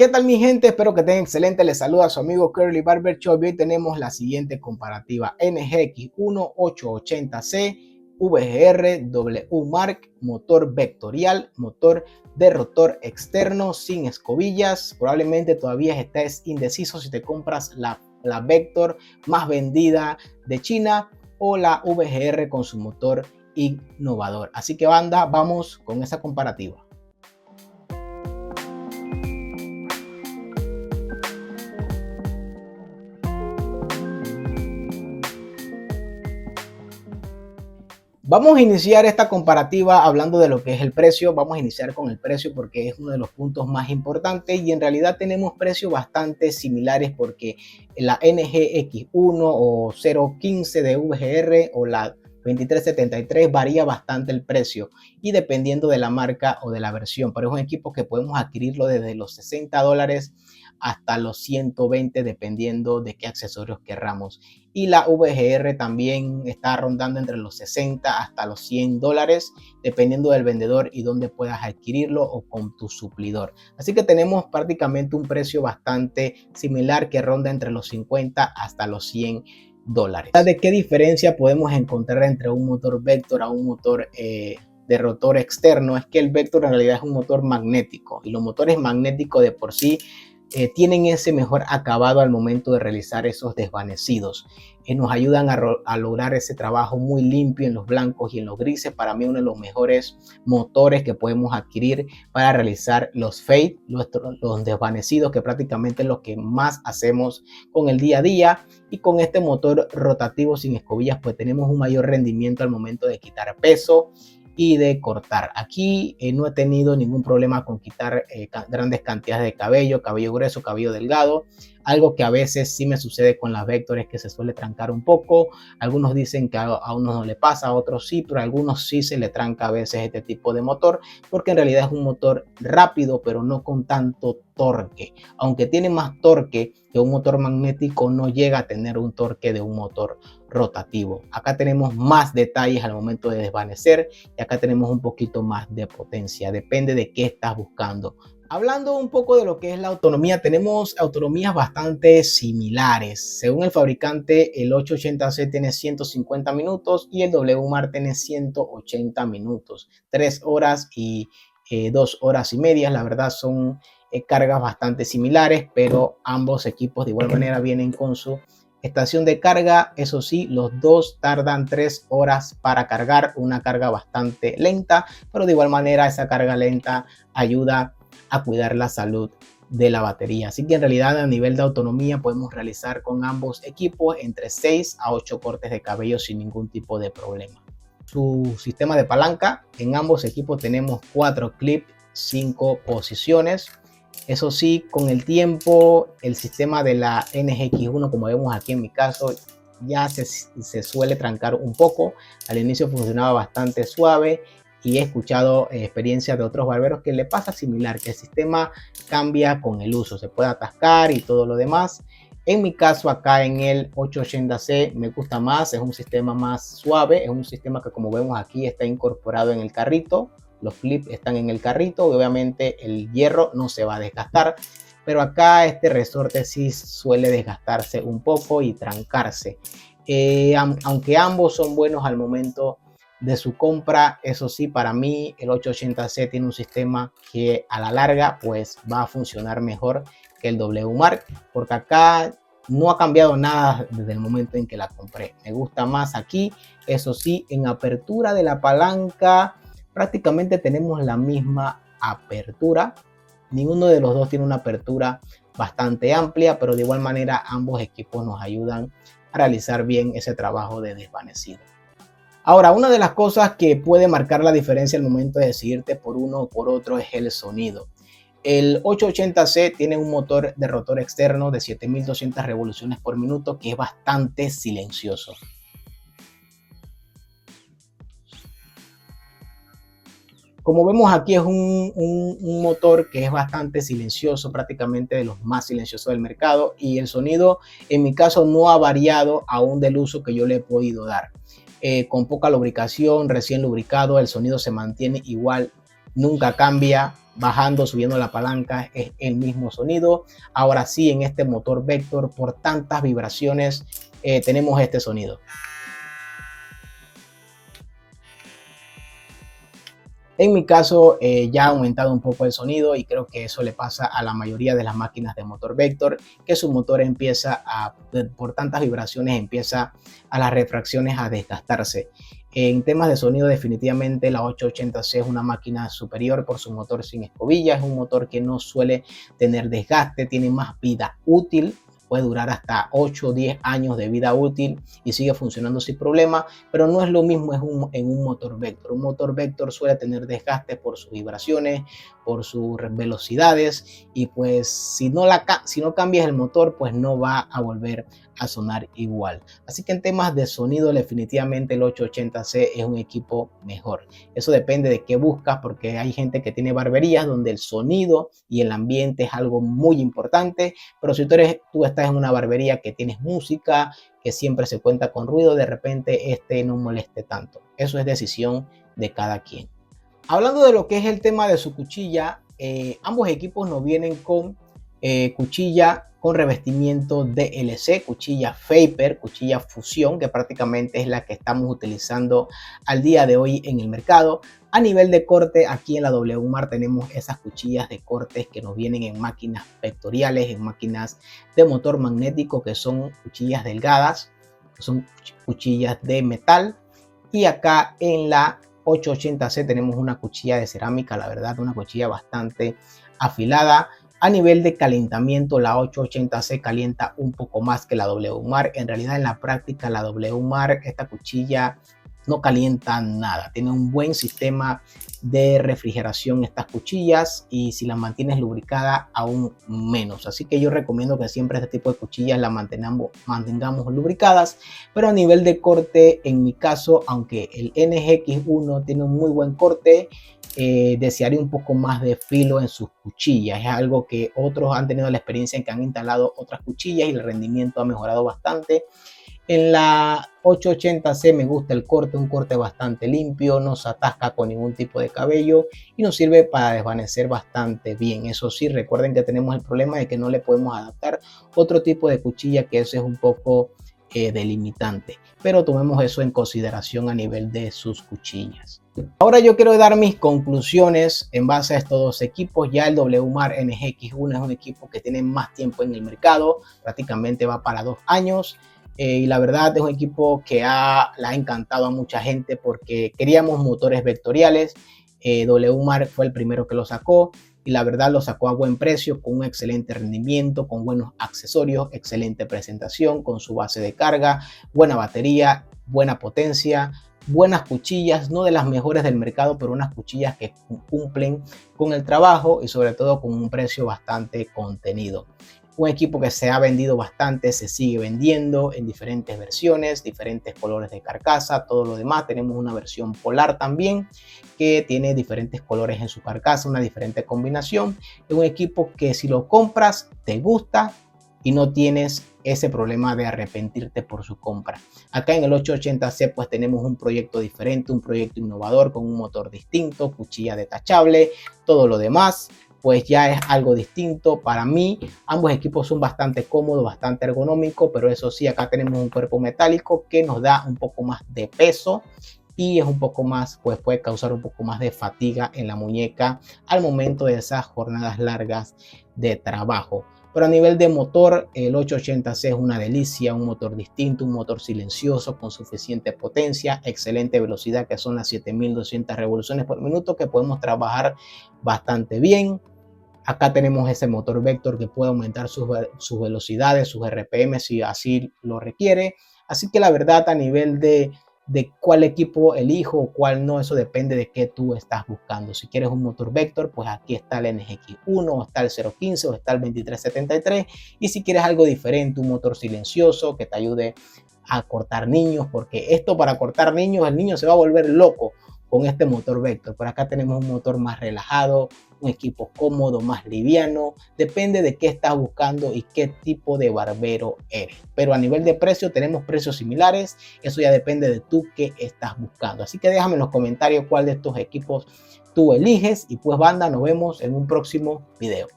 ¿Qué tal mi gente? Espero que estén excelentes. Les saluda su amigo Curly Barber Shop y hoy tenemos la siguiente comparativa. NGX1880C VGR W Mark, motor vectorial, motor de rotor externo sin escobillas. Probablemente todavía estés indeciso si te compras la Vector más vendida de China o la VGR con su motor innovador. Así que banda, vamos con esa comparativa. Vamos a iniciar esta comparativa hablando de lo que es el precio. Vamos a iniciar con el precio porque es uno de los puntos más importantes y en realidad tenemos precios bastante similares porque la NGX1 o 015 de VGR o la 2373 varía bastante el precio y dependiendo de la marca o de la versión, pero es un equipo que podemos adquirirlo desde los $60 hasta los 120 dependiendo de qué accesorios querramos. Y la VGR también está rondando entre los 60 hasta los $100 dependiendo del vendedor y dónde puedas adquirirlo o con tu suplidor. Así que tenemos prácticamente un precio bastante similar que ronda entre los 50 hasta los $100. ¿De qué diferencia podemos encontrar entre un motor Vector a un motor de rotor externo? Es que el Vector en realidad es un motor magnético y los motores magnéticos de por sí tienen ese mejor acabado al momento de realizar esos desvanecidos. Nos ayudan a lograr ese trabajo muy limpio en los blancos y en los grises. Para mí uno de los mejores motores que podemos adquirir para realizar los fade, los desvanecidos, que prácticamente es lo que más hacemos con el día a día. Y con este motor rotativo sin escobillas pues tenemos un mayor rendimiento al momento de quitar peso y de cortar. Aquí no he tenido ningún problema con quitar grandes cantidades de cabello grueso, cabello delgado. Algo que a veces sí me sucede con las Vector es que se suele trancar un poco. Algunos dicen que a unos no le pasa, a otros sí, pero a algunos sí se le tranca a veces este tipo de motor porque en realidad es un motor rápido pero no con tanto torque. Aunque tiene más torque que un motor magnético, no llega a tener un torque de un motor rotativo. Acá tenemos más detalles al momento de desvanecer y acá tenemos un poquito más de potencia. Depende de qué estás buscando. Hablando un poco de lo que es la autonomía, tenemos autonomías bastante similares. Según el fabricante, el 880C tiene 150 minutos y el WMAR tiene 180 minutos. 3 horas y 2 horas y media. La verdad son cargas bastante similares, pero ambos equipos de igual manera vienen con su estación de carga. Eso sí, los dos tardan 3 horas para cargar, una carga bastante lenta, pero de igual manera esa carga lenta ayuda a cuidar la salud de la batería. Así que en realidad a nivel de autonomía podemos realizar con ambos equipos entre 6 a 8 cortes de cabello sin ningún tipo de problema. Su sistema de palanca, en ambos equipos tenemos 4 clips, 5 posiciones. Eso sí, con el tiempo el sistema de la NGX1, como vemos aquí en mi caso, ya se suele trancar un poco. Al inicio funcionaba bastante suave y he escuchado experiencias de otros barberos que le pasa similar, que el sistema cambia con el uso, se puede atascar y todo lo demás. En mi caso acá en el 880C me gusta más, es un sistema más suave, es un sistema que como vemos aquí está incorporado en el carrito, los clips están en el carrito y obviamente el hierro no se va a desgastar, pero acá este resorte sí suele desgastarse un poco y trancarse. Aunque ambos son buenos al momento de su compra, eso sí, para mí el 880C tiene un sistema que a la larga pues va a funcionar mejor que el WMark, porque acá no ha cambiado nada desde el momento en que la compré. Me gusta más aquí. Eso sí, en apertura de la palanca prácticamente tenemos la misma apertura. Ninguno de los dos tiene una apertura bastante amplia, pero de igual manera ambos equipos nos ayudan a realizar bien ese trabajo de desvanecido. Ahora, una de las cosas que puede marcar la diferencia al momento de decidirte por uno o por otro es el sonido. El 880C tiene un motor de rotor externo de 7200 revoluciones por minuto que es bastante silencioso. Como vemos aquí es un motor que es bastante silencioso, prácticamente de los más silenciosos del mercado, y el sonido en mi caso no ha variado aún del uso que yo le he podido dar. Con poca lubricación, recién lubricado, el sonido se mantiene igual, nunca cambia. bajando, subiendo la palanca es el mismo sonido. Ahora sí, en este motor Vector, por tantas vibraciones, tenemos este sonido. En mi caso ya ha aumentado un poco el sonido y creo que eso le pasa a la mayoría de las máquinas de motor Vector, que su motor empieza por tantas vibraciones, empieza a las refracciones a desgastarse. En temas de sonido, definitivamente la 880C es una máquina superior por su motor sin escobilla. Es un motor que no suele tener desgaste, tiene más vida útil, puede durar hasta 8 o 10 años de vida útil y sigue funcionando sin problema, pero no es lo mismo en un motor Vector. Un motor Vector suele tener desgaste por sus vibraciones, por sus velocidades, y pues si no cambias el motor, pues no va a volver a sonar igual. Así que en temas de sonido, definitivamente el 880C es un equipo mejor. Eso depende de qué buscas, porque hay gente que tiene barberías donde el sonido y el ambiente es algo muy importante, pero si tú estás en una barbería que tienes música, que siempre se cuenta con ruido, de repente no moleste tanto. Eso es decisión de cada quien. Hablando de lo que es el tema de su cuchilla, ambos equipos nos vienen con cuchilla con revestimiento DLC, cuchilla Vapor, cuchilla fusión, que prácticamente es la que estamos utilizando al día de hoy en el mercado. A nivel de corte, aquí en la WMAR tenemos esas cuchillas de cortes que nos vienen en máquinas vectoriales, en máquinas de motor magnético, que son cuchillas delgadas, que son cuchillas de metal. Y acá en la 880C tenemos una cuchilla de cerámica, la verdad, una cuchilla bastante afilada. A nivel de calentamiento, la 880C calienta un poco más que la WMAR. En realidad, en la práctica, la WMAR, esta cuchilla no calienta nada. Tiene un buen sistema de refrigeración estas cuchillas, y si las mantienes lubricadas, aún menos. Así que yo recomiendo que siempre este tipo de cuchillas las mantengamos lubricadas. Pero a nivel de corte, en mi caso, aunque el NGX1 tiene un muy buen corte, desearía un poco más de filo en sus cuchillas. Es algo que otros han tenido la experiencia en que han instalado otras cuchillas y el rendimiento ha mejorado bastante. En la 880C me gusta el corte, un corte bastante limpio, no se atasca con ningún tipo de cabello y nos sirve para desvanecer bastante bien. Eso sí, recuerden que tenemos el problema de que no le podemos adaptar otro tipo de cuchilla, que eso es un poco delimitante, pero tomemos eso en consideración a nivel de sus cuchillas. Ahora yo quiero dar mis conclusiones en base a estos dos equipos. Ya el WMAR NGX1 es un equipo que tiene más tiempo en el mercado, prácticamente va para 2 años. Y la verdad es un equipo que le ha encantado a mucha gente porque queríamos motores vectoriales. WMAR fue el primero que lo sacó y la verdad lo sacó a buen precio, con un excelente rendimiento, con buenos accesorios, excelente presentación, con su base de carga, buena batería, buena potencia, buenas cuchillas, no de las mejores del mercado, pero unas cuchillas que cumplen con el trabajo y sobre todo con un precio bastante contenido. Un equipo que se ha vendido bastante, se sigue vendiendo en diferentes versiones, diferentes colores de carcasa, todo lo demás. Tenemos una versión polar también que tiene diferentes colores en su carcasa, una diferente combinación. Es un equipo que si lo compras te gusta y no tienes ese problema de arrepentirte por su compra. Acá en el 880C pues tenemos un proyecto diferente, un proyecto innovador con un motor distinto, cuchilla detachable, todo lo demás pues ya es algo distinto. Para mí ambos equipos son bastante cómodos, bastante ergonómicos, pero eso sí, acá tenemos un cuerpo metálico que nos da un poco más de peso y es un poco más, pues puede causar un poco más de fatiga en la muñeca al momento de esas jornadas largas de trabajo. Pero a nivel de motor, el 880C es una delicia, un motor distinto, un motor silencioso con suficiente potencia, excelente velocidad, que son las 7200 revoluciones por minuto, que podemos trabajar bastante bien. Acá tenemos ese motor Vector que puede aumentar sus velocidades, sus RPM si así lo requiere. Así que la verdad, a nivel de cuál equipo elijo o cuál no, eso depende de qué tú estás buscando. Si quieres un motor Vector, pues aquí está el NGX1, o está el 015 o está el 2373. Y si quieres algo diferente, un motor silencioso que te ayude a cortar niños, porque esto para cortar niños, el niño se va a volver loco con este motor Vector. Por acá tenemos un motor más relajado, un equipo cómodo, más liviano. Depende de qué estás buscando y qué tipo de barbero eres. Pero a nivel de precio tenemos precios similares. Eso ya depende de tú qué estás buscando. Así que déjame en los comentarios cuál de estos equipos tú eliges y pues banda, nos vemos en un próximo video.